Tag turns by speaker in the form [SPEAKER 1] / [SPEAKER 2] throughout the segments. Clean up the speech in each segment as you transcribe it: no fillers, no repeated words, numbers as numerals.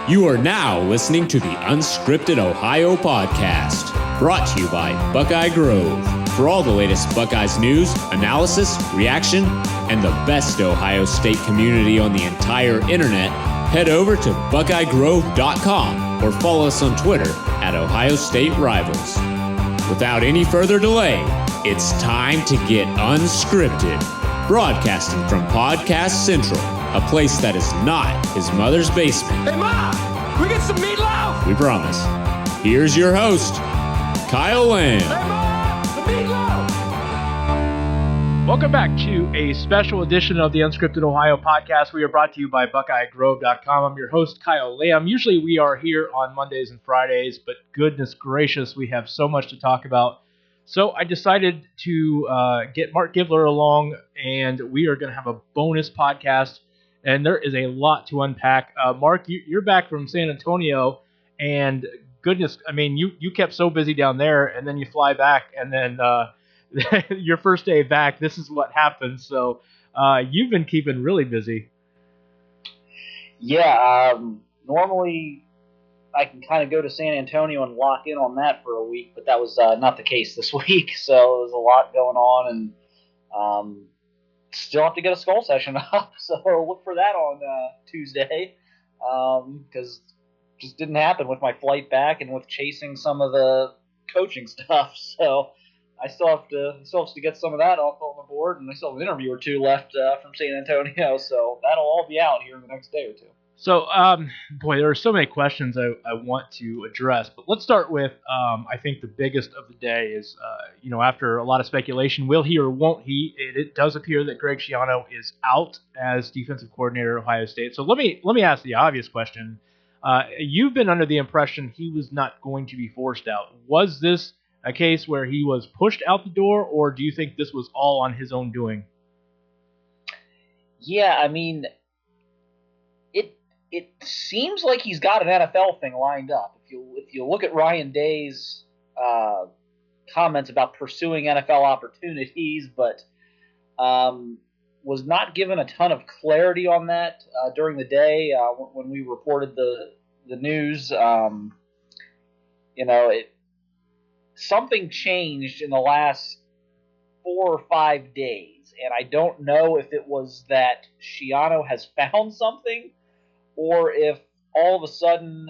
[SPEAKER 1] You are now listening to the Unscripted Ohio podcast, brought to you by Buckeye Grove. For all the latest Buckeyes news, analysis, reaction, and the best Ohio State community on the entire internet, head over to buckeyegrove.com or follow us on Twitter at Ohio State Rivals. Without any further delay, it's time to get unscripted, broadcasting from Podcast Central, a place that is not his mother's basement.
[SPEAKER 2] Hey, Mom! We get some meatloaf!
[SPEAKER 1] We promise. Here's your host, Kyle Lamb.
[SPEAKER 2] Hey, Mom! The meatloaf!
[SPEAKER 3] Welcome back to a special edition of the Unscripted Ohio podcast. We are brought to you by BuckeyeGrove.com. I'm your host, Kyle Lamb. Usually we are here on Mondays and Fridays, but goodness gracious, we have so much to talk about. So I decided to get Mark Givler along, and we are going to have a bonus podcast. And there is a lot to unpack. Mark, you're back from San Antonio, and goodness, I mean, you kept so busy down there, and then you fly back, and then your first day back, this is what happened. So you've been keeping really busy.
[SPEAKER 4] Yeah, normally I can kind of go to San Antonio and lock in on that for a week, but that was not the case this week, so there was a lot going on, and still have to get a skull session up, so look for that on Tuesday, because just didn't happen with my flight back and with chasing some of the coaching stuff. So I still have to get some of that off on the board, and I still have an interview or two left from San Antonio, so that'll all be out here in the next day or two. So,
[SPEAKER 3] boy, there are so many questions I want to address, but let's start with, I think the biggest of the day is, after a lot of speculation, will he or won't he? It does appear that Greg Schiano is out as defensive coordinator at Ohio State. So let me ask the obvious question. You've been under the impression he was not going to be forced out. Was this a case where he was pushed out the door, or do you think this was all on his own doing?
[SPEAKER 4] Yeah, I mean, it seems like he's got an NFL thing lined up. If you look at Ryan Day's comments about pursuing NFL opportunities, but was not given a ton of clarity on that during the day when we reported the news. Something changed in the last 4 or 5 days, and I don't know if it was that Schiano has found something, or if all of a sudden,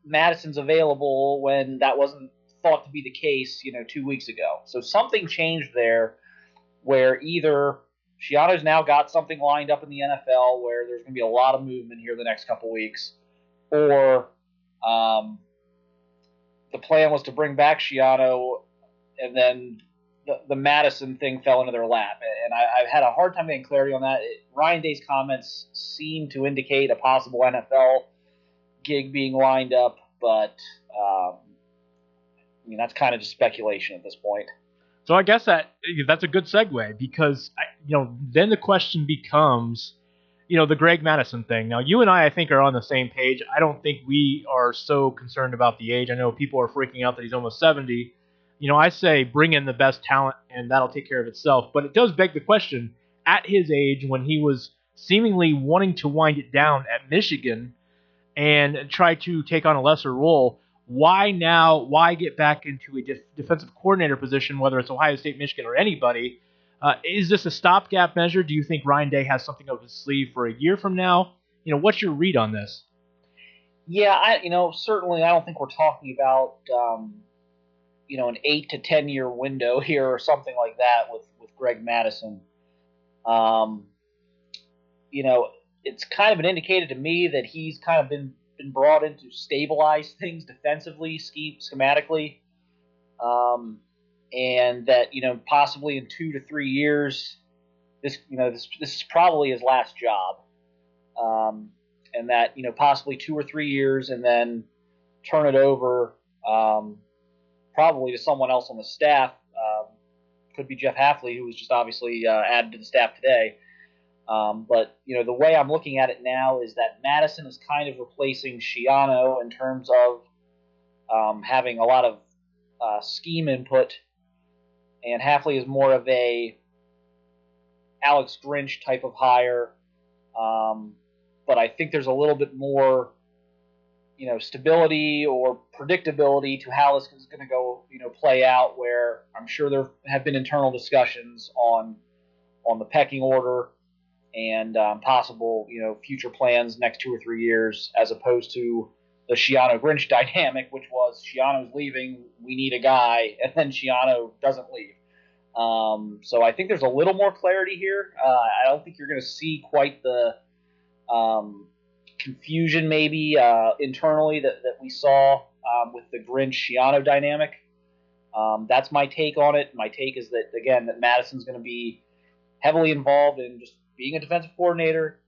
[SPEAKER 4] Madison's available when that wasn't thought to be the case, 2 weeks ago. So something changed there where either Schiano's now got something lined up in the NFL where there's going to be a lot of movement here the next couple weeks, or the plan was to bring back Schiano, and then the Madison thing fell into their lap, and I've had a hard time getting clarity on that. Ryan Day's comments seem to indicate a possible NFL gig being lined up, but that's kind of just speculation at this point.
[SPEAKER 3] So I guess that's a good segue, because then the question becomes, the Greg Madison thing. Now, you and I think, are on the same page. I don't think we are so concerned about the age. I know people are freaking out that he's almost 70. I say bring in the best talent, and that'll take care of itself. But it does beg the question, at his age, when he was seemingly wanting to wind it down at Michigan and try to take on a lesser role, why now? Why get back into a defensive coordinator position, whether it's Ohio State, Michigan, or anybody? Is this a stopgap measure? Do you think Ryan Day has something up his sleeve for a year from now? What's your read on this?
[SPEAKER 4] Yeah, certainly I don't think we're talking about an 8 to 10 year window here or something like that with Greg Madison. It's kind of been indicated to me that he's kind of been brought in to stabilize things defensively, schematically, and that possibly in 2 to 3 years, this is probably his last job, and that possibly 2 or 3 years, and then turn it over. Probably to someone else on the staff. Could be Jeff Hafley, who was just obviously added to the staff today. But the way I'm looking at it now is that Madison is kind of replacing Schiano in terms of having a lot of scheme input, and Hafley is more of a Alex Grinch type of hire, but I think there's a little bit more, stability or predictability to how this is going to go, play out. Where I'm sure there have been internal discussions on the pecking order and possible, future plans next 2 or 3 years, as opposed to the Schiano Grinch dynamic, which was Schiano's leaving, we need a guy, and then Schiano doesn't leave. So I think there's a little more clarity here. I don't think you're going to see quite the confusion maybe internally that we saw with the Grinch-Schiano dynamic. That's my take on it. My take is that, again, that Madison's going to be heavily involved in just being a defensive coordinator,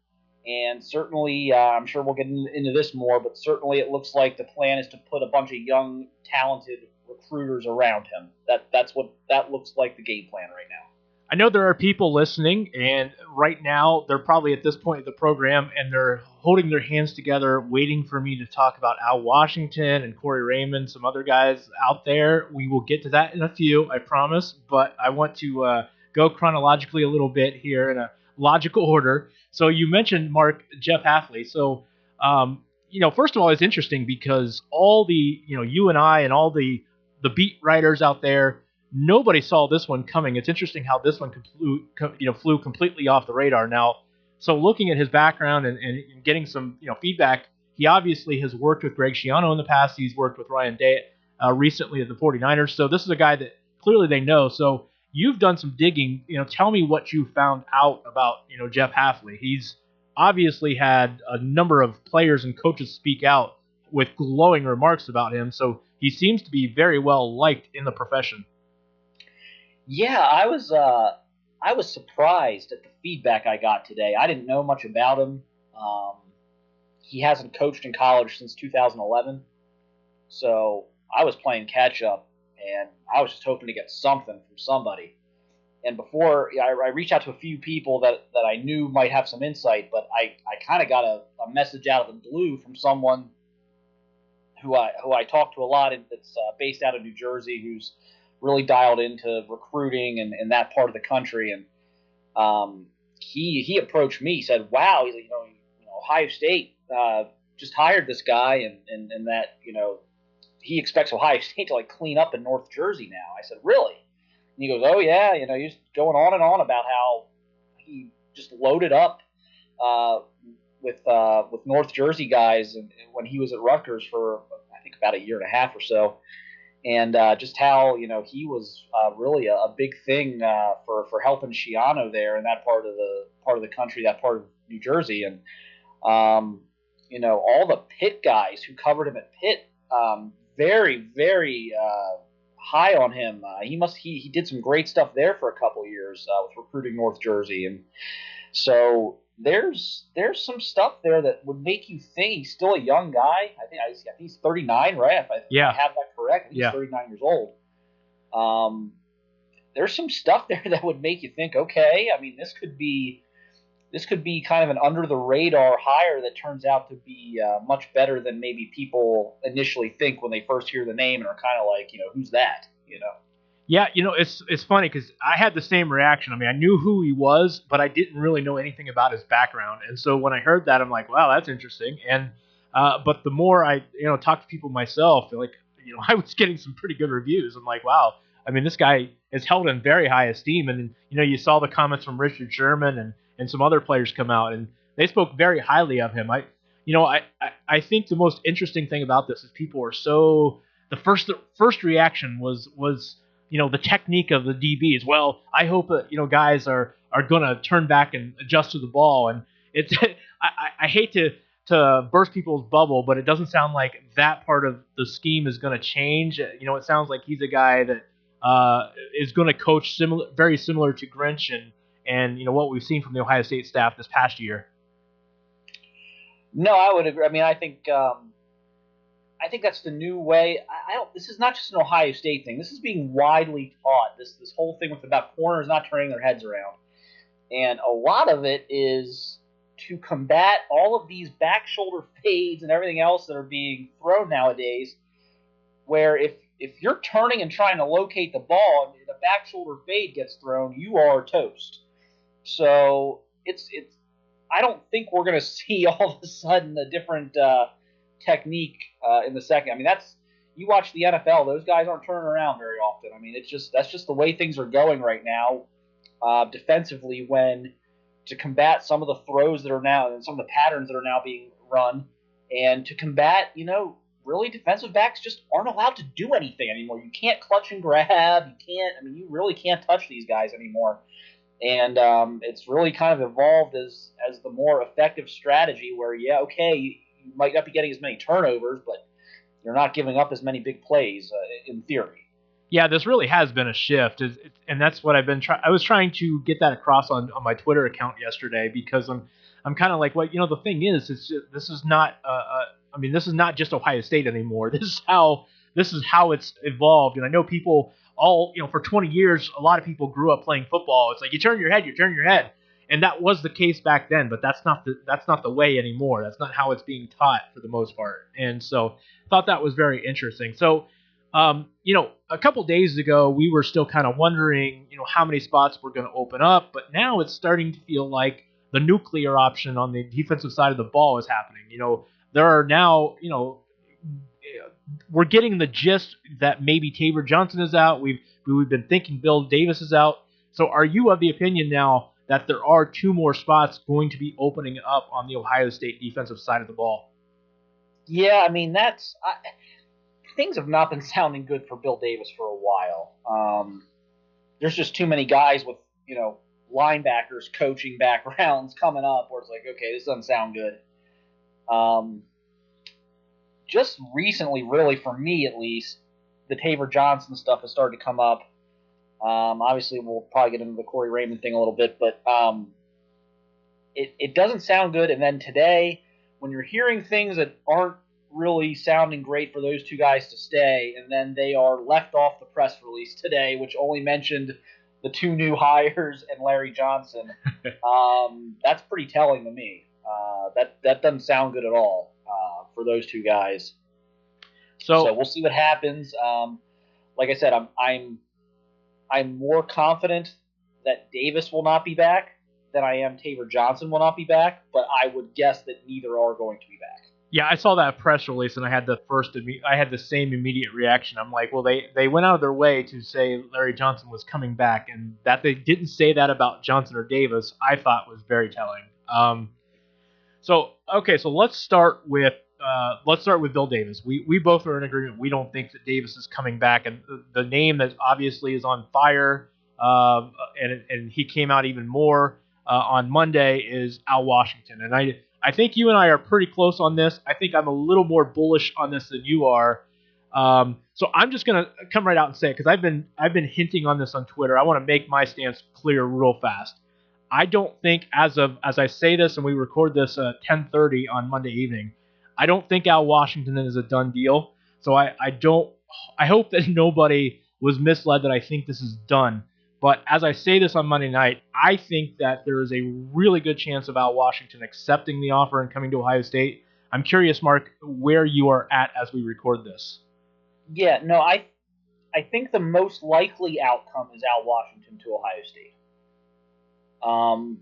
[SPEAKER 4] and certainly, I'm sure we'll get into this more, but certainly it looks like the plan is to put a bunch of young, talented recruiters around him. That's what that looks like, the game plan right now.
[SPEAKER 3] I know there are people listening, and right now they're probably at this point of the program, and they're holding their hands together, waiting for me to talk about Al Washington and Corey Raymond, some other guys out there. We will get to that in a few, I promise, but I want to go chronologically a little bit here in a logical order. So you mentioned, Mark, Jeff Hafley. So, first of all, it's interesting because all the, you and I and all the beat writers out there, nobody saw this one coming. It's interesting how this one flew completely off the radar. Now, so looking at his background and getting some feedback, he obviously has worked with Greg Schiano in the past. He's worked with Ryan Day recently at the 49ers. So this is a guy that clearly they know. So you've done some digging. Tell me what you found out about Jeff Hafley. He's obviously had a number of players and coaches speak out with glowing remarks about him. So he seems to be very well liked in the profession.
[SPEAKER 4] Yeah, I was surprised at the feedback I got today. I didn't know much about him. He hasn't coached in college since 2011, so I was playing catch up, and I was just hoping to get something from somebody. And before I reached out to a few people that I knew might have some insight, but I kind of got a message out of the blue from someone who I talk to a lot, that's based out of New Jersey, who's really dialed into recruiting and that part of the country. And he approached me, said, "Wow, he's Ohio State just hired this guy, and that he expects Ohio State to clean up in North Jersey now." I said, "Really?" And he goes, "Oh yeah, he's going on and on about how he just loaded up with North Jersey guys, and when he was at Rutgers for I think about a year and a half or so." And just how he was really a big thing for helping Schiano there in that part of the country, that part of New Jersey, and all the Pitt guys who covered him at Pitt, very very high on him. He did some great stuff there for a couple of years with recruiting North Jersey, and so there's some stuff there that would make you think he's still a young guy. I think he's 39, right? If I have that correct, he's 39 years old. There's some stuff there that would make you think, okay, I mean, this could be kind of an under the radar hire that turns out to be much better than maybe people initially think when they first hear the name and are kind of like, who's that?
[SPEAKER 3] Yeah, it's funny because I had the same reaction. I mean, I knew who he was, but I didn't really know anything about his background. And so when I heard that, I'm like, wow, that's interesting. And but the more I talk to people myself, I was getting some pretty good reviews. I'm like, wow, I mean, this guy is held in very high esteem. And you saw the comments from Richard Sherman and some other players come out, and they spoke very highly of him. I think the most interesting thing about this is people are so the first reaction was the technique of the DBs. Well, I hope that guys are going to turn back and adjust to the ball, and it's I hate to burst people's bubble, but it doesn't sound like that part of the scheme is going to change. It sounds like he's a guy that is going to coach very similar to Grinch and what we've seen from the Ohio State staff this past year.
[SPEAKER 4] No, I would agree. I mean, I think that's the new way. This is not just an Ohio State thing. This is being widely taught. This whole thing about corners not turning their heads around, and a lot of it is to combat all of these back shoulder fades and everything else that are being thrown nowadays. Where if you're turning and trying to locate the ball and the back shoulder fade gets thrown, you are toast. So it's I don't think we're going to see all of a sudden a different technique in the second. I mean, you watch the NFL; those guys aren't turning around very often. I mean, that's just the way things are going right now defensively. When to combat some of the throws that are now and some of the patterns that are now being run, and to combat, really defensive backs just aren't allowed to do anything anymore. You can't clutch and grab. You can't. I mean, you really can't touch these guys anymore. And it's really kind of evolved as the more effective strategy where, you might not be getting as many turnovers, but you're not giving up as many big plays in theory.
[SPEAKER 3] Yeah, this really has been a shift, and that's what I've been trying. I was trying to get that across on my Twitter account yesterday because I'm kind of like, well, the thing is, this is not this is not just Ohio State anymore. This is how it's evolved, and I know people for 20 years, a lot of people grew up playing football. It's like you turn your head, and that was the case back then, but that's not the way anymore. That's not how it's being taught for the most part, and so I thought that was very interesting. So. A couple days ago, we were still kind of wondering, how many spots were going to open up, but now it's starting to feel like the nuclear option on the defensive side of the ball is happening. There are now, we're getting the gist that maybe Tabor Johnson is out. We've been thinking Bill Davis is out. So are you of the opinion now that there are 2 more spots going to be opening up on the Ohio State defensive side of the ball?
[SPEAKER 4] Yeah, I mean, things have not been sounding good for Bill Davis for a while. There's just too many guys with, linebackers coaching backgrounds coming up where it's like, okay, this doesn't sound good. Just recently, really, for me at least, the Tabor Johnson stuff has started to come up. Obviously, we'll probably get into the Corey Raymond thing a little bit, but it doesn't sound good. And then today, when you're hearing things that aren't really sounding great for those 2 guys to stay, and then they are left off the press release today, which only mentioned the 2 new hires and Larry Johnson. That's pretty telling to me. That doesn't sound good at all for those 2 guys. So we'll see what happens. Like I said, I'm more confident that Davis will not be back than I am Tabor Johnson will not be back, but I would guess that neither are going to be back.
[SPEAKER 3] Yeah, I saw that press release, and I had the same immediate reaction. I'm like, well, they went out of their way to say Larry Johnson was coming back, and that they didn't say that about Johnson or Davis, I thought was very telling. So let's start with Bill Davis. We both are in agreement. We don't think that Davis is coming back, and the name that obviously is on fire, and he came out even more on Monday is Al Washington, and I think you and I are pretty close on this. I think I'm a little more bullish on this than you are. So I'm just gonna come right out and say it because I've been hinting on this on Twitter. I want to make my stance clear real fast. I don't think as I say this and we record this at 10:30 on Monday evening, I don't think Al Washington is a done deal. So I hope that nobody was misled that I think this is done. But as I say this on Monday night, I think that there is a really good chance of Al Washington accepting the offer and coming to Ohio State. I'm curious, Mark, where you are at as we record this.
[SPEAKER 4] Yeah, no, I think the most likely outcome is Al Washington to Ohio State. I'm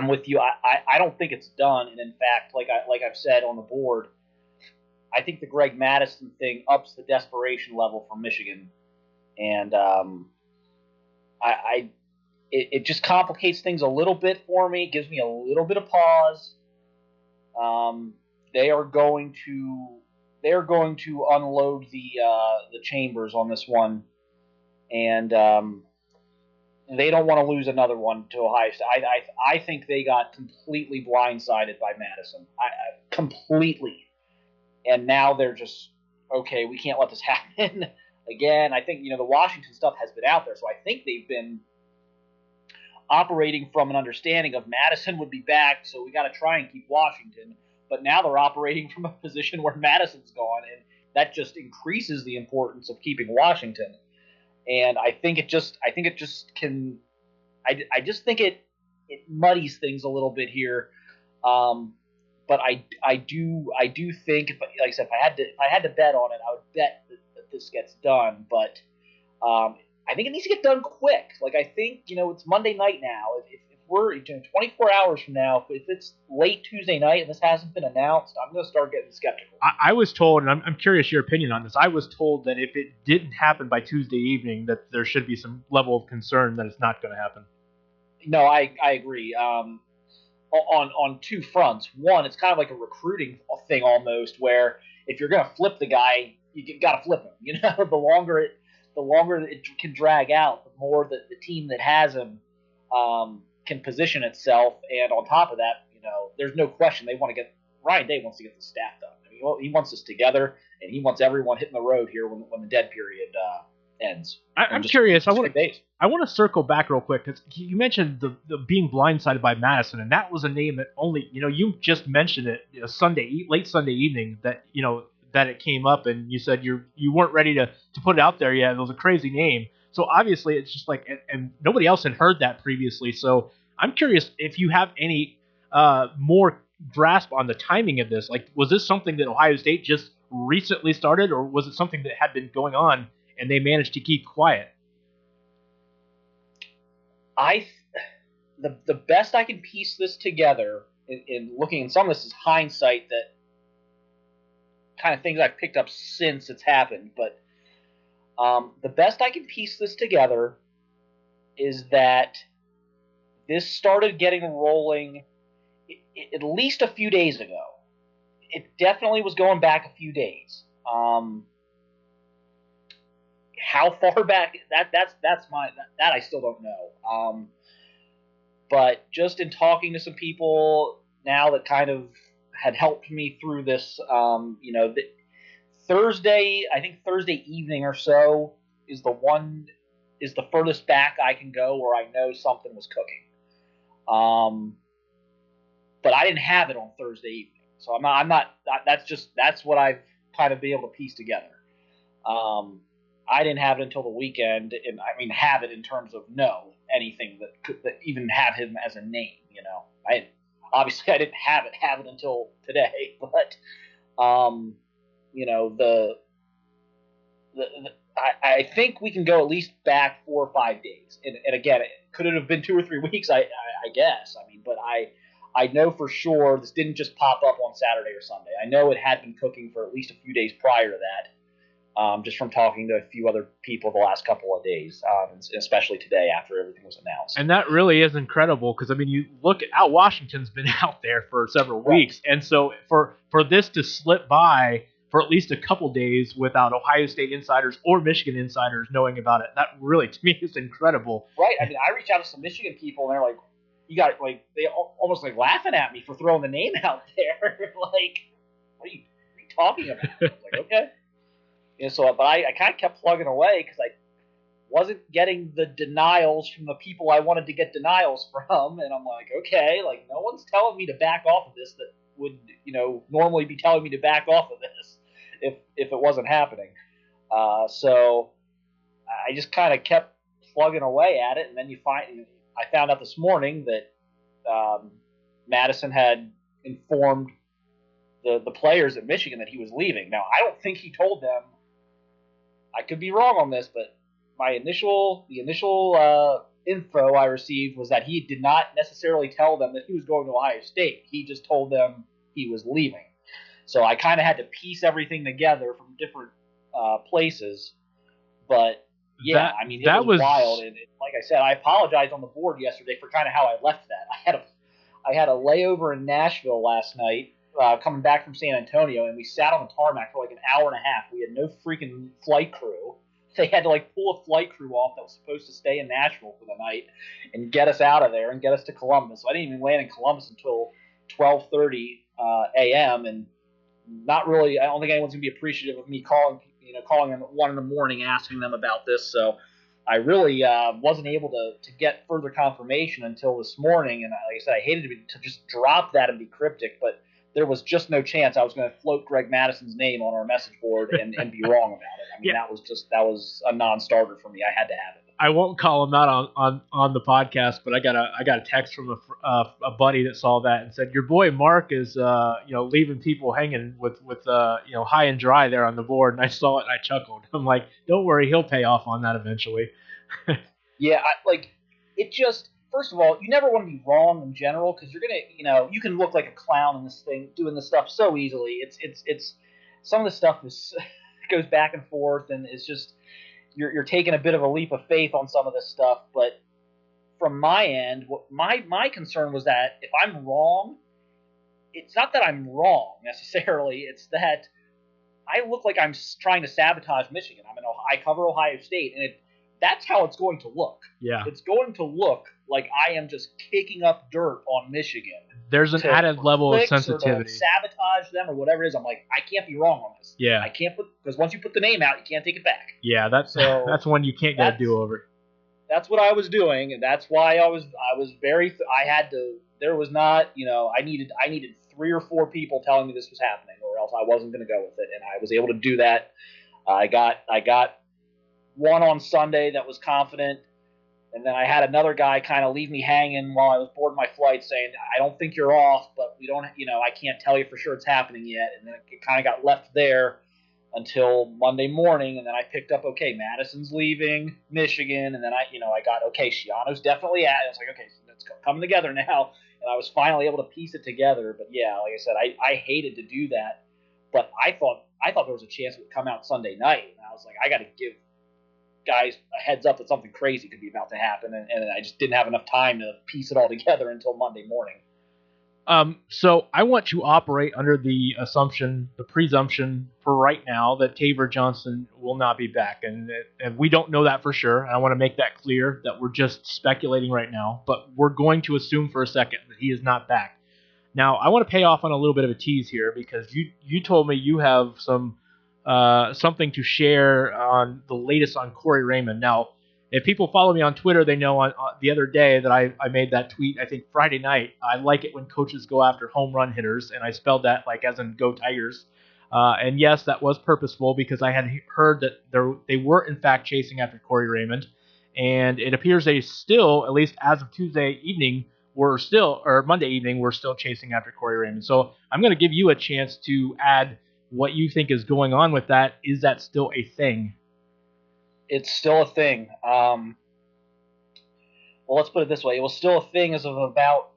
[SPEAKER 4] with you. I don't think it's done, and in fact, like I've said on the board, I think the Greg Madison thing ups the desperation level for Michigan. And it just complicates things a little bit for me. It gives me a little bit of pause. They are going to unload the chambers on this one, and they don't want to lose another one to Ohio State. I think they got completely blindsided by Madison. Completely, and now they're just okay. We can't let this happen. Again, I think the Washington stuff has been out there, so I think they've been operating from an understanding of Madison would be back, so we got to try and keep Washington. But now they're operating from a position where Madison's gone, and that just increases the importance of keeping Washington. And I think it just muddies things a little bit here. But I do think, like I said, if I had to bet on it, I would bet that this gets done, but I think it needs to get done quick. Like I think it's Monday night now. If we're 24 hours from now, if it's late Tuesday night and this hasn't been announced, I'm going to start getting skeptical.
[SPEAKER 3] I was told, and I'm curious your opinion on this, I was told that if it didn't happen by Tuesday evening, that there should be some level of concern that it's not going to happen.
[SPEAKER 4] No, I agree. On two fronts. One, it's kind of like a recruiting thing almost, where if you're going to flip the guy, you got to flip him. The longer it can drag out, the more that the team that has him can position itself. And on top of that, there's no question Ryan Day wants to get the staff done. I mean, he wants us together, and he wants everyone hitting the road here when the dead period ends.
[SPEAKER 3] I'm curious. I want to circle back real quick because you mentioned the being blindsided by Madison, and that was a name that only you just mentioned it late Sunday evening that that it came up, and you said you weren't ready to put it out there yet. It was a crazy name, so obviously it's just like and nobody else had heard that previously. So I'm curious if you have any more grasp on the timing of this. Like, was this something that Ohio State just recently started, or was it something that had been going on and they managed to keep quiet?
[SPEAKER 4] The best I can piece this together in looking, and some of this is hindsight, that kind of things I've picked up since it's happened, but the best I can piece this together is that this started getting rolling at least a few days ago. It definitely was going back a few days. How far back? That I still don't know. But just in talking to some people now that kind of had helped me through this, Thursday evening or so is the furthest back I can go where I know something was cooking. But I didn't have it on Thursday evening, so I'm not. That's what I've kind of been able to piece together. I didn't have it until the weekend, and I mean have it in terms of know anything that even have him as a name. I didn't have it until today, but I think we can go at least back 4 or 5 days, and again, could it have been 2 or 3 weeks? I guess. I mean, but I know for sure this didn't just pop up on Saturday or Sunday. I know it had been cooking for at least a few days prior to that. Just from talking to a few other people the last couple of days, especially today after everything was announced.
[SPEAKER 3] And that really is incredible because, I mean, you look at Al Washington's been out there for several weeks. And so for this to slip by for at least a couple days without Ohio State insiders or Michigan insiders knowing about it, that really, to me, is incredible.
[SPEAKER 4] Right. I mean, I reach out to some Michigan people, and they're like, they almost like laughing at me for throwing the name out there. Like, what are you talking about? I was like, okay. But I kind of kept plugging away because I wasn't getting the denials from the people I wanted to get denials from, and I'm like, okay, like no one's telling me to back off of this that would, normally be telling me to back off of this if it wasn't happening. So I just kind of kept plugging away at it, and then I found out this morning that Madison had informed the players at Michigan that he was leaving. Now, I don't think he told them. I could be wrong on this, but the initial info I received was that he did not necessarily tell them that he was going to Ohio State. He just told them he was leaving. So I kind of had to piece everything together from different places. But yeah, it was wild. And like I said, I apologized on the board yesterday for kind of how I left that. I had a layover in Nashville last night. Coming back from San Antonio, and we sat on the tarmac for like an hour and a half. We had no freaking flight crew. They had to pull a flight crew off that was supposed to stay in Nashville for the night and get us out of there and get us to Columbus. So I didn't even land in Columbus until 12:30 a.m. And not really. I don't think anyone's gonna be appreciative of me calling them at 1 in the morning asking them about this. So I really wasn't able to get further confirmation until this morning. And like I said, I hated to just drop that and be cryptic, but there was just no chance I was going to float Greg Madison's name on our message board and be wrong about it. I mean, that was a non-starter for me. I had to have it.
[SPEAKER 3] I won't call him out on the podcast, but I got a text from a buddy that saw that and said, your boy Mark is leaving people hanging with high and dry there on the board. And I saw it and I chuckled. I'm like, don't worry, he'll pay off on that eventually.
[SPEAKER 4] Yeah, first of all, you never want to be wrong in general because you're gonna, you can look like a clown in this thing, doing this stuff so easily. It's some of the stuff is goes back and forth, and it's just you're taking a bit of a leap of faith on some of this stuff. But from my end, my concern was that if I'm wrong, it's not that I'm wrong necessarily. It's that I look like I'm trying to sabotage Michigan. I cover Ohio State, and that's how it's going to look.
[SPEAKER 3] Yeah.
[SPEAKER 4] It's going to look like I am just kicking up dirt on Michigan.
[SPEAKER 3] There's an added level of sensitivity.
[SPEAKER 4] Or to sabotage them or whatever it is. I'm like, I can't be wrong on this.
[SPEAKER 3] Yeah.
[SPEAKER 4] I can't because once you put the name out, you can't take it back.
[SPEAKER 3] Yeah, that's one you can't get a do-over.
[SPEAKER 4] That's what I was doing, and that's why I was very. I had to. There was not. I needed 3 or 4 people telling me this was happening, or else I wasn't going to go with it, and I was able to do that. I got one on Sunday that was confident, and then I had another guy kind of leave me hanging while I was boarding my flight, saying, "I don't think you're off, but we don't. I can't tell you for sure it's happening yet." And then it kind of got left there until Monday morning, and then I picked up, okay, Madison's leaving Michigan, and then I got, okay, Shiano's definitely at it. I was like, okay, so it's coming together now, and I was finally able to piece it together. But yeah, like I said, I hated to do that, but I thought there was a chance it would come out Sunday night, and I was like, I got to give guys a heads up that something crazy could be about to happen, and I just didn't have enough time to piece it all together until Monday morning.
[SPEAKER 3] So I want to operate under the presumption for right now that Taver Johnson will not be back. And we don't know that for sure. I want to make that clear that we're just speculating right now, but we're going to assume for a second that he is not back. Now, I want to pay off on a little bit of a tease here because you told me you have something to share on the latest on Corey Raymond. Now, if people follow me on Twitter, they know on the other day that I made that tweet, I think Friday night. I like it when coaches go after home run hitters, and I spelled that like as in go Tigers. And yes, that was purposeful because I had heard that they were in fact chasing after Corey Raymond, and it appears they still, at least as of Monday evening, we're still chasing after Corey Raymond. So I'm going to give you a chance to add what you think is going on with that. Is that still a thing?
[SPEAKER 4] It's still a thing. Well, let's put it this way: it was still a thing as of about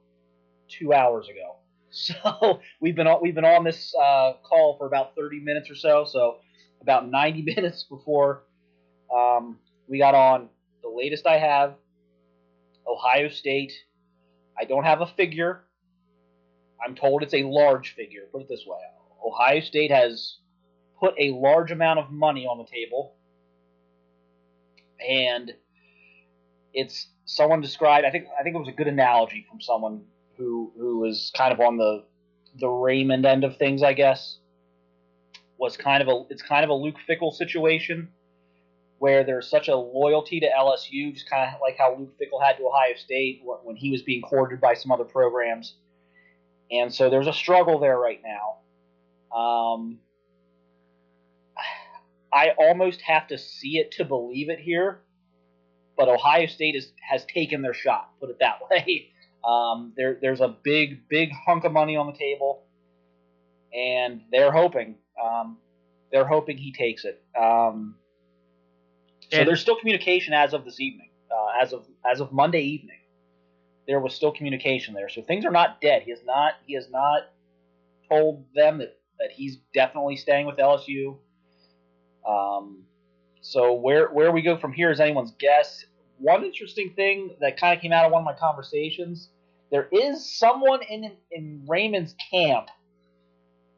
[SPEAKER 4] 2 hours ago. So we've been on this call for about 30 minutes or so. So about 90 minutes before we got on. The latest I have, Ohio State. I don't have a figure. I'm told it's a large figure. Put it this way: Ohio State has put a large amount of money on the table. And it's someone described. I think it was a good analogy from someone who was kind of on the Raymond end of things. I guess it's kind of a Luke Fickell situation where there's such a loyalty to LSU, just kind of like how Luke Fickell had to Ohio State when he was being courted by some other programs, and so there's a struggle there right now. I almost have to see it to believe it here, but Ohio State has taken their shot, put it that way. There's a big hunk of money on the table, and they're hoping he takes it. So there's still communication as of this evening, as of Monday evening. There was still communication there, so things are not dead. He has not told them that he's definitely staying with LSU. So where we go from here is anyone's guess. One interesting thing that kind of came out of one of my conversations, there is someone in Raymond's camp.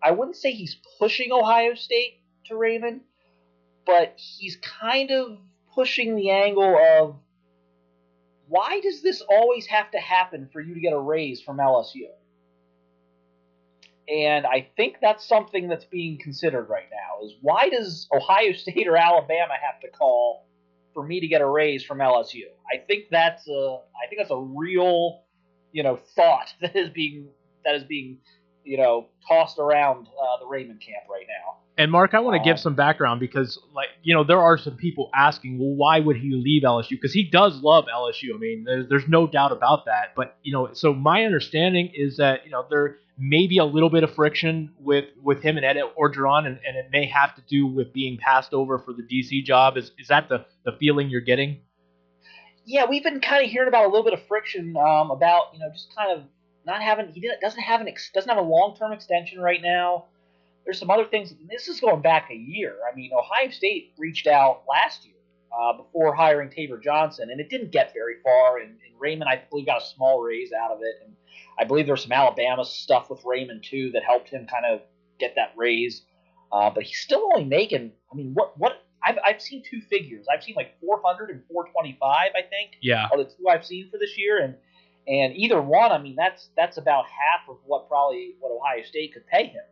[SPEAKER 4] I wouldn't say he's pushing Ohio State to Raymond, but he's kind of pushing the angle of, why does this always have to happen for you to get a raise from LSU? And I think that's something that's being considered right now, is why does Ohio State or Alabama have to call for me to get a raise from LSU? I think that's a real, thought that is being tossed around the Raymond camp right now.
[SPEAKER 3] And Mark, I want to give some background because, there are some people asking, well, why would he leave LSU? Because he does love LSU. I mean, there's no doubt about that. But, so my understanding is that, there may be a little bit of friction with him and Ed Orgeron, and it may have to do with being passed over for the DC job. Is that the feeling you're getting?
[SPEAKER 4] Yeah, we've been kind of hearing about a little bit of friction about just kind of not having. Doesn't have a long-term extension right now. There's some other things. This is going back a year. I mean, Ohio State reached out last year before hiring Tabor Johnson, and it didn't get very far. And Raymond, I believe, got a small raise out of it. And I believe there's some Alabama stuff with Raymond too that helped him kind of get that raise. But he's still only making. I mean, what? I've seen two figures. I've seen like 400 and 425, I think.
[SPEAKER 3] Yeah.
[SPEAKER 4] Are the two I've seen for this year, and either one, I mean, that's about half of what Ohio State could pay him.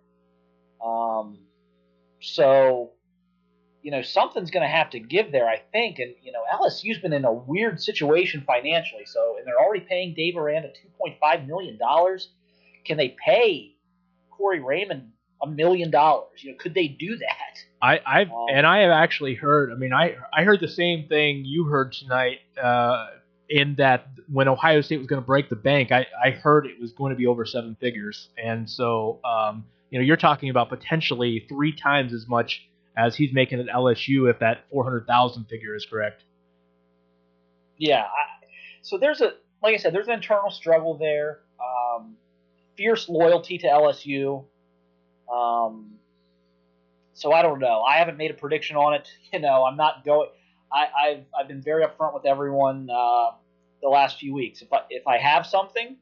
[SPEAKER 4] So, something's going to have to give there, I think. And, LSU's been in a weird situation financially. So, and they're already paying Dave Aranda $2.5 million. Can they pay Corey Raymond $1 million? Could they do that?
[SPEAKER 3] I have actually heard. I mean, I heard the same thing you heard tonight. In that when Ohio State was going to break the bank, I heard it was going to be over seven figures, and so you're talking about potentially 3 times as much as he's making at LSU if that 400,000 figure is correct.
[SPEAKER 4] Yeah. So like I said, there's an internal struggle there. Fierce loyalty to LSU. So I don't know. I haven't made a prediction on it. I'm not going. I've been very upfront with everyone the last few weeks. If I have something,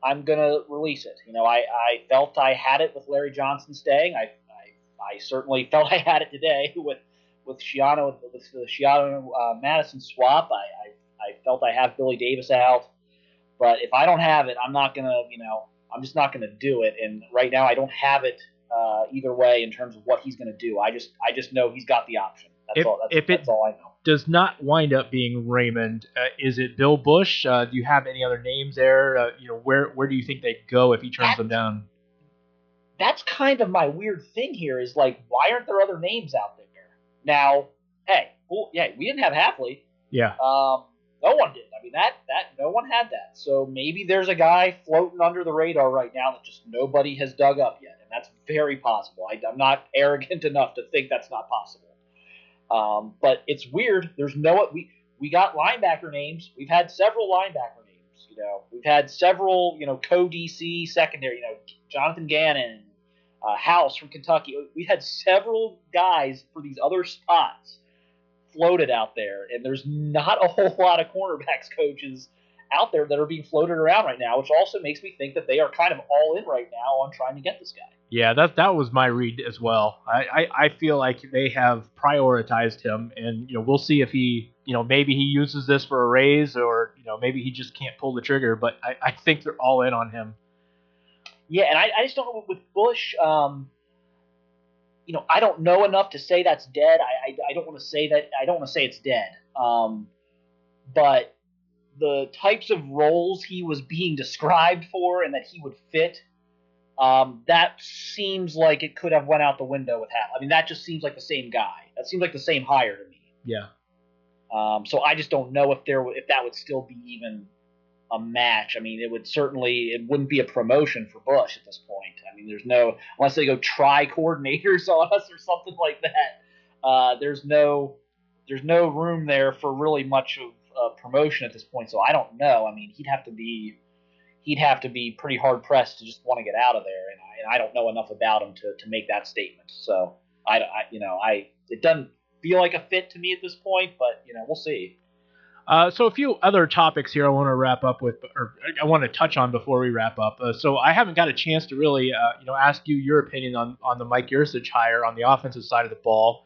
[SPEAKER 4] I'm gonna release it. I felt I had it with Larry Johnson staying. I certainly felt I had it today with Schiano, with the Schiano Madison swap. I felt I have Billy Davis out. But if I don't have it, I'm not gonna. I'm just not gonna do it. And right now, I don't have it either way in terms of what he's gonna do. I just know he's got the option. That's all I know.
[SPEAKER 3] Does not wind up being Raymond, is it Bill Bush? Do you have any other names there? Where do you think they go if he turns them down?
[SPEAKER 4] That's kind of my weird thing here is like, why aren't there other names out there? Now, hey, well, yeah, we didn't have Hafley.
[SPEAKER 3] Yeah.
[SPEAKER 4] No one did. I mean, that no one had that. So maybe there's a guy floating under the radar right now that just nobody has dug up yet, and that's very possible. I'm not arrogant enough to think that's not possible. But it's weird. We got linebacker names. We've had several linebacker names. We've had several, co-DC secondary. Jonathan Gannon, House from Kentucky. We've had several guys for these other spots floated out there, and there's not a whole lot of cornerbacks coaches out there that are being floated around right now, which also makes me think that they are kind of all in right now on trying to get this guy.
[SPEAKER 3] Yeah, that was my read as well. I feel like they have prioritized him, and we'll see if he maybe he uses this for a raise, or maybe he just can't pull the trigger. But I think they're all in on him.
[SPEAKER 4] Yeah, and I just don't know with Bush. I don't know enough to say that's dead. I don't want to say that. I don't want to say it's dead. But the types of roles he was being described for and that he would fit, that seems like it could have went out the window with Hal. I mean, that just seems like the same guy. That seems like the same hire to me.
[SPEAKER 3] Yeah.
[SPEAKER 4] So I just don't know if that would still be even a match. I mean, it wouldn't be a promotion for Bush at this point. I mean, unless they go try coordinators on us or something like that. There's no room there for really much of promotion at this point. So I don't know. I mean, he'd have to be pretty hard pressed to just want to get out of there, and I don't know enough about him to make that statement. So it doesn't feel like a fit to me at this point, but we'll see.
[SPEAKER 3] So a few other topics here I want to wrap up with, or I want to touch on before we wrap up. So I haven't got a chance to really, ask you your opinion on the Mike Yurcich hire on the offensive side of the ball.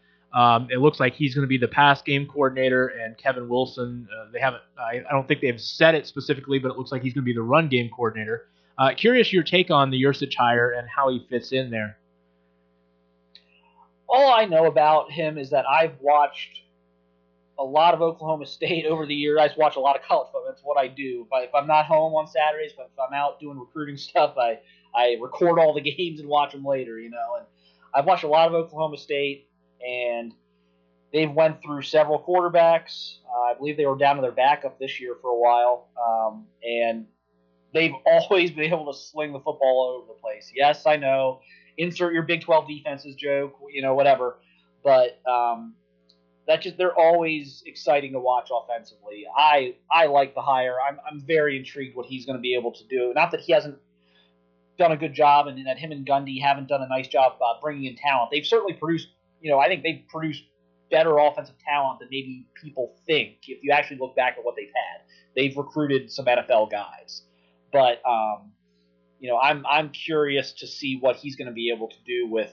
[SPEAKER 3] It looks like he's going to be the pass game coordinator, and Kevin Wilson, they haven't, I don't think they've said it specifically, but it looks like he's going to be the run game coordinator. Curious your take on the Yurcich hire and how he fits in there.
[SPEAKER 4] All I know about him is that I've watched a lot of Oklahoma State over the years. I watch a lot of college football. That's what I do. If I'm not home on Saturdays, but if I'm out doing recruiting stuff, I record all the games and watch them later, And I've watched a lot of Oklahoma State, and they've went through several quarterbacks. I believe they were down to their backup this year for a while, and they've always been able to sling the football all over the place. Yes, I know. Insert your Big 12 defenses joke, whatever. But they're always exciting to watch offensively. I like the hire. I'm very intrigued what he's going to be able to do. Not that he hasn't done a good job, and that him and Gundy haven't done a nice job bringing in talent. They've certainly produced. I think they've produced better offensive talent than maybe people think. If you actually look back at what they've had, they've recruited some NFL guys, but I'm curious to see what he's going to be able to do with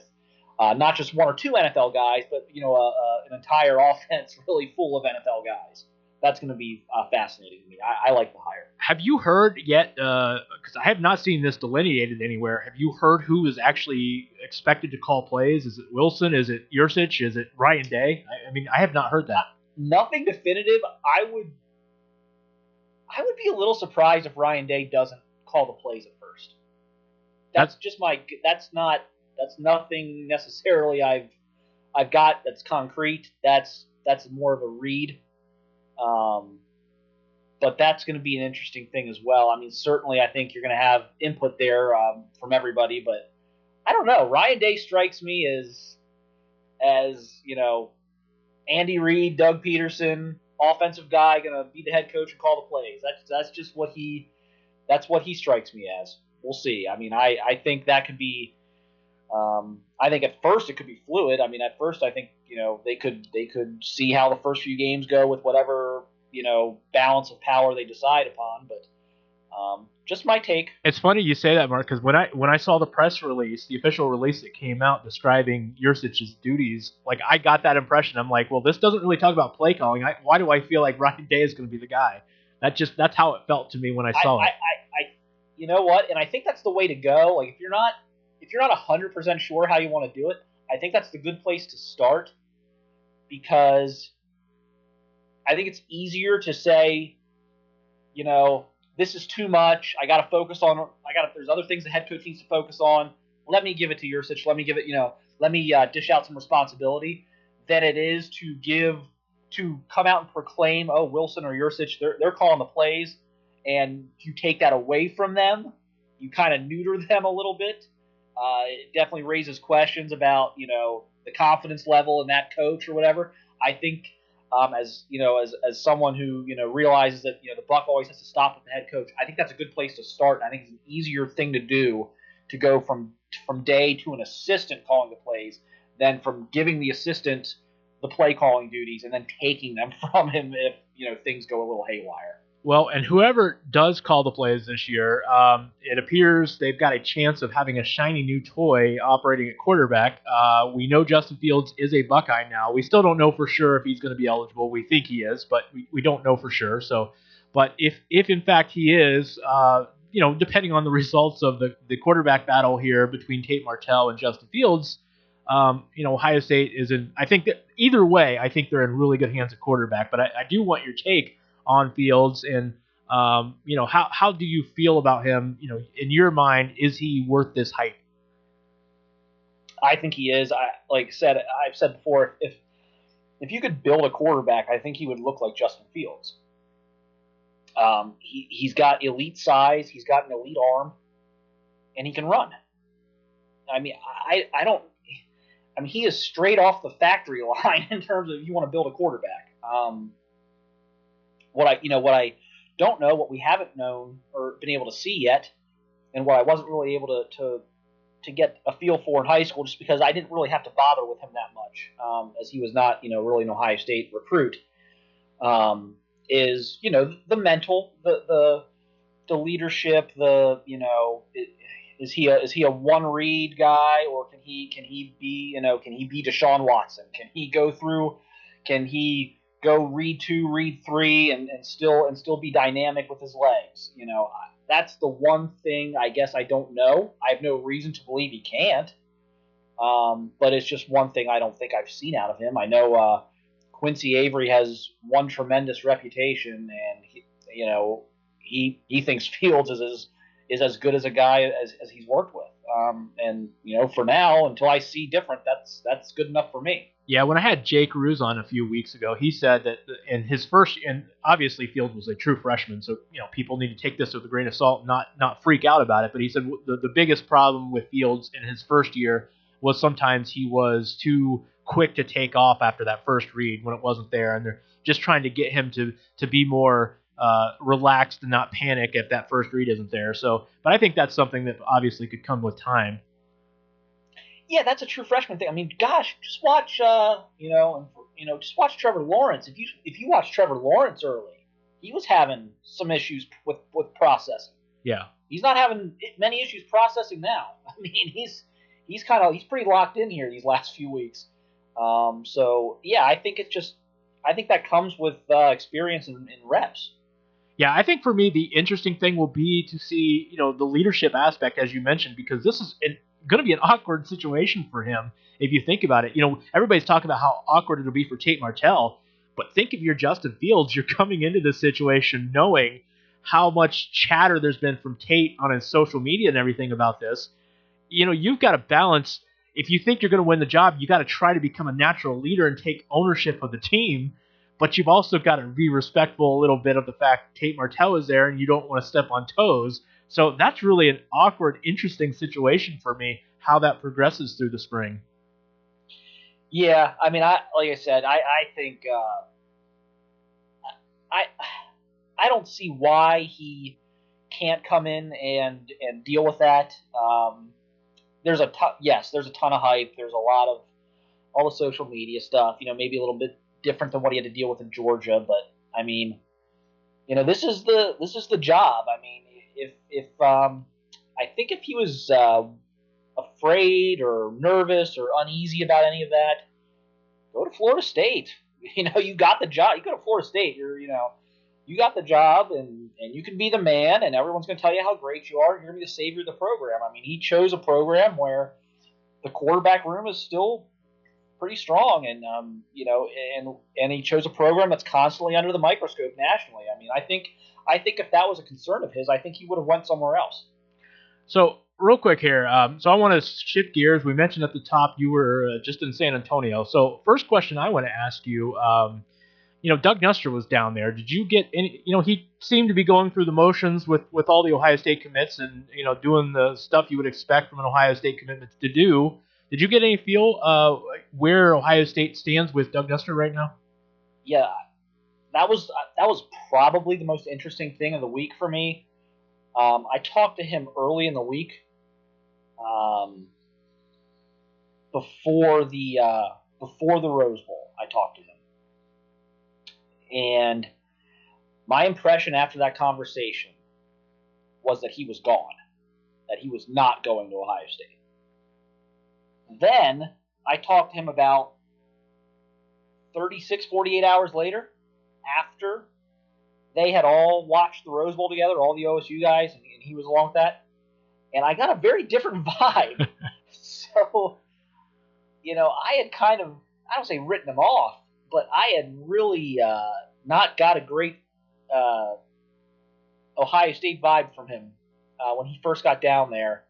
[SPEAKER 4] not just one or two NFL guys, but an entire offense really full of NFL guys. That's going to be fascinating to me. I like the hire.
[SPEAKER 3] Have you heard yet, because I have not seen this delineated anywhere, have you heard who is actually expected to call plays? Is it Wilson? Is it Yurcich? Is it Ryan Day? I mean, I have not heard that.
[SPEAKER 4] Nothing definitive. I would be a little surprised if Ryan Day doesn't call the plays at first. That's nothing necessarily I've got that's concrete. That's more of a read. But that's going to be an interesting thing as well. I mean, certainly I think you're going to have input there from everybody, but I don't know. Ryan Day strikes me as Andy Reid, Doug Peterson, offensive guy, going to be the head coach and call the plays. That's just what he strikes me as. We'll see. I mean, I think that could be. I think at first it could be fluid. I mean, at first I think they could see how the first few games go with whatever balance of power they decide upon. But just my take.
[SPEAKER 3] It's funny you say that, Mark, because when I saw the press release, the official release that came out describing Yurcich's duties, like I got that impression. I'm like, well, this doesn't really talk about play calling. Why do I feel like Ryan Day is going to be the guy? That's how it felt to me when I saw it.
[SPEAKER 4] You know what? And I think that's the way to go. Like if you're not 100% sure how you want to do it, I think that's the good place to start, because I think it's easier to say, this is too much. There's other things the head coach needs to focus on. Let me give it to Yurcich. Let me dish out some responsibility, than it is to come out and proclaim, oh, Wilson or Yurcich, they're calling the plays, and you take that away from them. You kind of neuter them a little bit. It definitely raises questions about, the confidence level in that coach or whatever. I think as someone who, realizes that, the buck always has to stop with the head coach, I think that's a good place to start. I think it's an easier thing to do to go from Day to an assistant calling the plays than from giving the assistant the play calling duties and then taking them from him if, things go a little haywire.
[SPEAKER 3] Well, and whoever does call the plays this year, it appears they've got a chance of having a shiny new toy operating at quarterback. We know Justin Fields is a Buckeye now. We still don't know for sure if he's going to be eligible. We think he is, but we don't know for sure. So, but if in fact he is, depending on the results of the quarterback battle here between Tate Martell and Justin Fields, Ohio State is in. I think that either way, I think they're in really good hands at quarterback. But I do want your take on Fields, and how do you feel about him? In your mind, is he worth this hype?
[SPEAKER 4] I think he is. I've said before, if you could build a quarterback, I think he would look like Justin Fields. He's got elite size, he's got an elite arm, and he can run. I mean, he is straight off the factory line in terms of if you want to build a quarterback. What I don't know, what we haven't known or been able to see yet, and what I wasn't really able to get a feel for in high school, just because I didn't really have to bother with him that much, as he was not, really an Ohio State recruit, is, the mental, the leadership, is he a one read guy, or can he be Deshaun Watson? Can he go read 2, read 3, and still be dynamic with his legs? That's the one thing I guess I don't know. I have no reason to believe he can't. But it's just one thing I don't think I've seen out of him. I know Quincy Avery has one tremendous reputation, and he thinks Fields is as good as a guy as he's worked with. And for now, until I see different, that's good enough for me.
[SPEAKER 3] Yeah, when I had Jake Ruse on a few weeks ago, he said that in his first, and obviously Fields was a true freshman, so people need to take this with a grain of salt, not freak out about it. But he said the biggest problem with Fields in his first year was sometimes he was too quick to take off after that first read when it wasn't there, and they're just trying to get him to be more relaxed and not panic if that first read isn't there. So, but I think that's something that obviously could come with time.
[SPEAKER 4] Yeah, that's a true freshman thing. I mean, gosh, just watch, just watch Trevor Lawrence. If you watch Trevor Lawrence early, he was having some issues with processing.
[SPEAKER 3] Yeah,
[SPEAKER 4] he's not having many issues processing now. I mean, he's pretty locked in here these last few weeks. So yeah, I think that comes with experience and reps.
[SPEAKER 3] Yeah, I think for me the interesting thing will be to see the leadership aspect, as you mentioned, because this is going to be an awkward situation for him if you think about it. Everybody's talking about how awkward it'll be for Tate Martell, but think if you're Justin Fields, you're coming into this situation knowing how much chatter there's been from Tate on his social media and everything about this. You've got to balance. If you think you're going to win the job, you got to try to become a natural leader and take ownership of the team. But you've also got to be respectful a little bit of the fact Tate Martell is there and you don't want to step on toes. So that's really an awkward, interesting situation for me, how that progresses through the spring.
[SPEAKER 4] Yeah, I mean, like I said, I think I don't see why he can't come in and deal with that. There's a ton of hype. There's a lot of all the social media stuff. Maybe a little bit different than what he had to deal with in Georgia, but I mean, this is the job. I mean, if I think if he was afraid or nervous or uneasy about any of that, go to Florida State. You got the job. You go to Florida State. You got the job, and you can be the man, and everyone's going to tell you how great you are. You're going to be the savior of the program. I mean, he chose a program where the quarterback room is still pretty strong, and and he chose a program that's constantly under the microscope nationally. I mean, I think if that was a concern of his, I think he would have went somewhere else.
[SPEAKER 3] So real quick here, so I want to shift gears. We mentioned at the top you were just in San Antonio. So first question I want to ask you, Doug Nuster was down there. Did you get any? He seemed to be going through the motions with all the Ohio State commits and doing the stuff you would expect from an Ohio State commitment to do. Did you get any feel where Ohio State stands with Doug Nuster right now?
[SPEAKER 4] Yeah, that was probably the most interesting thing of the week for me. I talked to him early in the week, before the Rose Bowl. I talked to him, and my impression after that conversation was that he was gone, that he was not going to Ohio State. Then I talked to him about 36, 48 hours later, after they had all watched the Rose Bowl together, all the OSU guys, and he was along with that. And I got a very different vibe. So, I had kind of, I don't say written him off, but I had really not got a great Ohio State vibe from him when he first got down there.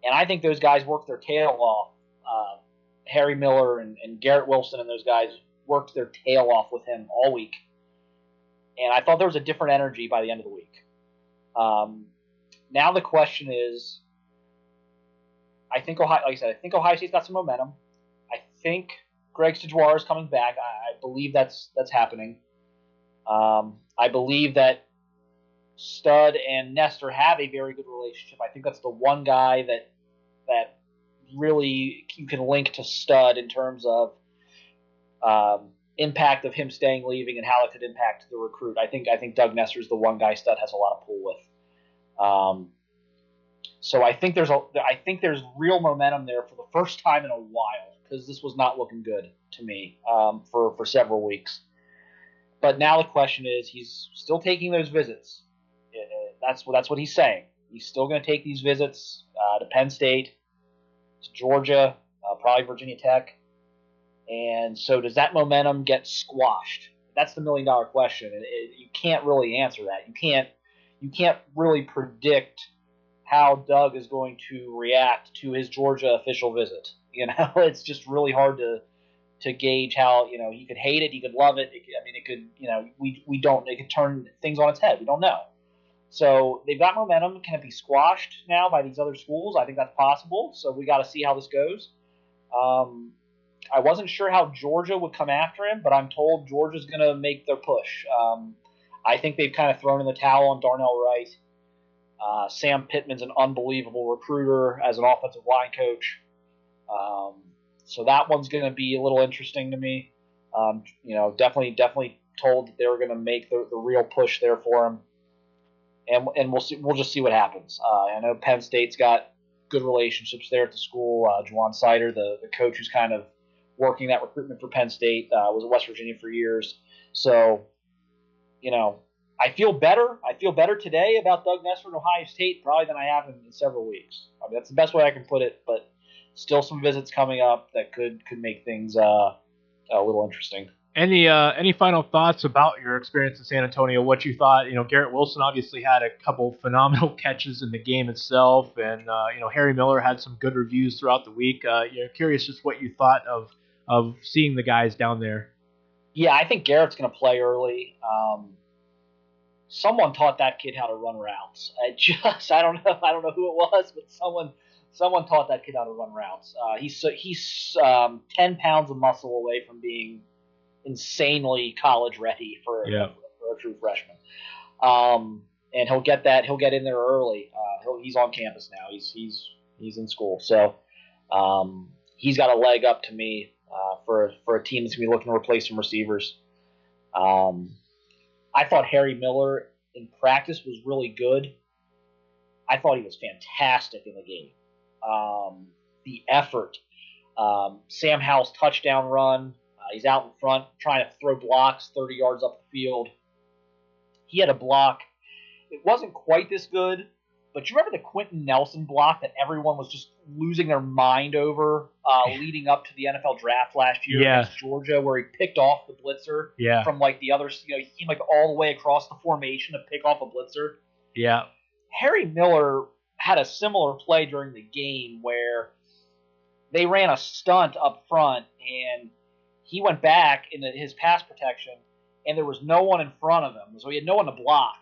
[SPEAKER 4] And I think those guys worked their tail off. Harry Miller and Garrett Wilson and those guys worked their tail off with him all week. And I thought there was a different energy by the end of the week. Now the question is, I think Ohio State's got some momentum. I think Greg Stajuar is coming back. I believe that's happening. I believe that Stud and Nestor have a very good relationship. I think that's the one guy that really you can link to Stud in terms of impact of him staying, leaving, and how it could impact the recruit. I think Doug Nestor is the one guy Stud has a lot of pull with. So I think there's real momentum there for the first time in a while, because this was not looking good to me for several weeks. But now the question is, he's still taking those visits. That's what he's saying. He's still going to take these visits to Penn State, to Georgia, probably Virginia Tech. And so does that momentum get squashed? That's the $1 million question. You can't really answer that. You can't really predict how Doug is going to react to his Georgia official visit. It's just really hard to gauge how, he could hate it, he could love it. It could turn things on its head. We don't know. So they've got momentum. Can it be squashed now by these other schools? I think that's possible. So we got to see how this goes. I wasn't sure how Georgia would come after him, but I'm told Georgia's going to make their push. I think they've kind of thrown in the towel on Darnell Wright. Sam Pittman's an unbelievable recruiter as an offensive line coach. So that one's going to be a little interesting to me. Definitely told that they were going to make the real push there for him. And we'll see. We'll just see what happens. I know Penn State's got good relationships there at the school. Juwan Sider, the coach who's kind of working that recruitment for Penn State, was at West Virginia for years. So, I feel better. I feel better today about Doug Nestor and Ohio State probably than I have in several weeks. I mean, that's the best way I can put it. But still, some visits coming up that could make things a little interesting.
[SPEAKER 3] Any final thoughts about your experience in San Antonio? What you thought? Garrett Wilson obviously had a couple phenomenal catches in the game itself, and Harry Miller had some good reviews throughout the week. Curious just what you thought of seeing the guys down there.
[SPEAKER 4] Yeah, I think Garrett's going to play early. Someone taught that kid how to run routes. I don't know who it was, but someone taught that kid how to run routes. He's 10 pounds of muscle away from being insanely college ready for a true freshman. And he'll get in there early. He's on campus now. He's in school. So he's got a leg up to me for a team that's going to be looking to replace some receivers. I thought Harry Miller in practice was really good. I thought he was fantastic in the game. The effort. Sam Howell's touchdown run. He's out in front trying to throw blocks 30 yards up the field. He had a block. It wasn't quite this good, but you remember the Quentin Nelson block that everyone was just losing their mind over leading up to the NFL draft last year against Georgia, where he picked off the blitzer from like the other. He came like all the way across the formation to pick off a blitzer.
[SPEAKER 3] Yeah.
[SPEAKER 4] Harry Miller had a similar play during the game where they ran a stunt up front and he went back into his pass protection, and there was no one in front of him, so he had no one to block.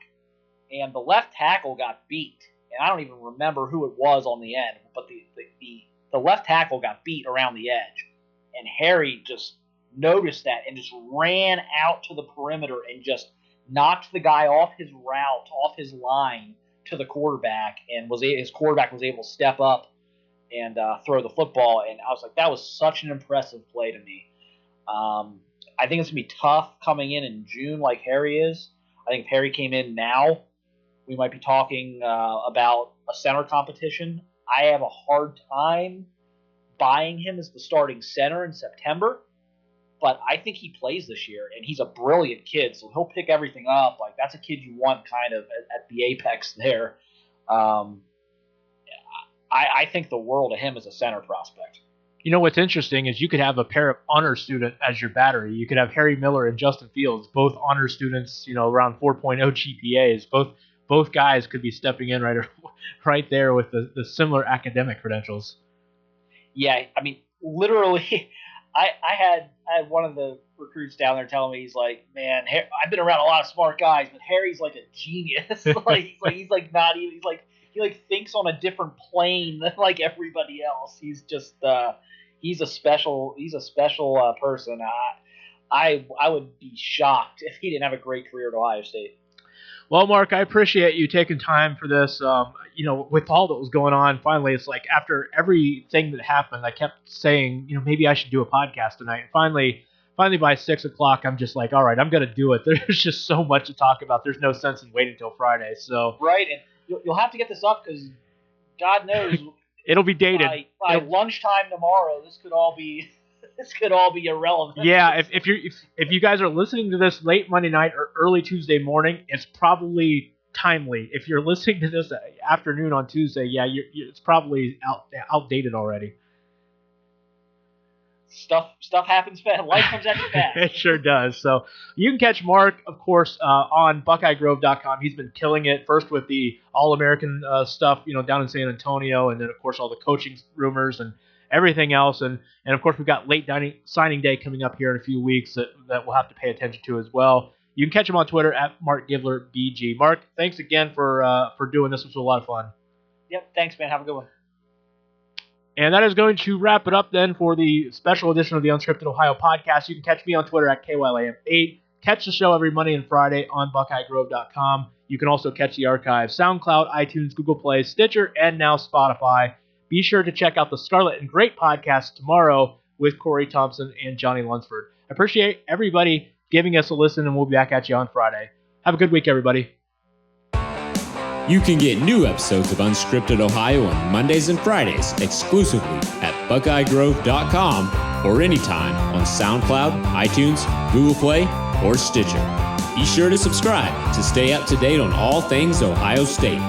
[SPEAKER 4] And the left tackle got beat, and I don't even remember who it was on the end, but the left tackle got beat around the edge. And Harry just noticed that and just ran out to the perimeter and just knocked the guy off his route, off his line to the quarterback, and his quarterback was able to step up and throw the football. And I was like, that was such an impressive play to me. I think it's going to be tough coming in June like Harry is. I think if Harry came in now, we might be talking about a center competition. I have a hard time buying him as the starting center in September, but I think he plays this year, and he's a brilliant kid, so he'll pick everything up. Like, that's a kid you want kind of at the apex there. I think the world of him as a center prospect.
[SPEAKER 3] What's interesting is you could have a pair of honor student as your battery. You could have Harry Miller and Justin Fields, both honor students, around 4.0 GPAs. Both guys could be stepping in right there with the similar academic credentials.
[SPEAKER 4] Yeah, I mean, literally, I had one of the recruits down there telling me, he's like, man, I've been around a lot of smart guys, but Harry's like a genius. He's he thinks on a different plane than like everybody else. He's just he's a special person. I would be shocked if he didn't have a great career at Ohio State.
[SPEAKER 3] Well, Mark, I appreciate you taking time for this. With all that was going on, finally, it's like after everything that happened, I kept saying, maybe I should do a podcast tonight. And finally by 6 o'clock, I'm just like, all right, I'm going to do it. There's just so much to talk about. There's no sense in waiting until Friday. So
[SPEAKER 4] right, and you'll have to get this up because God knows
[SPEAKER 3] it'll be dated.
[SPEAKER 4] By lunchtime tomorrow, this could all be irrelevant.
[SPEAKER 3] Yeah, if you guys are listening to this late Monday night or early Tuesday morning, it's probably timely. If you're listening to this afternoon on Tuesday, it's probably outdated already.
[SPEAKER 4] Stuff happens fast. Life comes at you fast.
[SPEAKER 3] It sure does. So you can catch Mark, of course, on BuckeyeGrove.com. He's been killing it, first with the All-American stuff, down in San Antonio, and then, of course, all the coaching rumors and everything else. And of course, we've got late signing day coming up here in a few weeks that we'll have to pay attention to as well. You can catch him on Twitter at MarkGivlerBG. Mark, thanks again for doing this. This was a lot of fun.
[SPEAKER 4] Yep, thanks, man. Have a good one.
[SPEAKER 3] And that is going to wrap it up then for the special edition of the Unscripted Ohio podcast. You can catch me on Twitter at KYLAM8. Catch the show every Monday and Friday on BuckeyeGrove.com. You can also catch the archive SoundCloud, iTunes, Google Play, Stitcher, and now Spotify. Be sure to check out the Scarlet and Great podcast tomorrow with Corey Thompson and Johnny Lunsford. I appreciate everybody giving us a listen, and we'll be back at you on Friday. Have a good week, everybody.
[SPEAKER 1] You can get new episodes of Unscripted Ohio on Mondays and Fridays exclusively at BuckeyeGrove.com or anytime on SoundCloud, iTunes, Google Play, or Stitcher. Be sure to subscribe to stay up to date on all things Ohio State.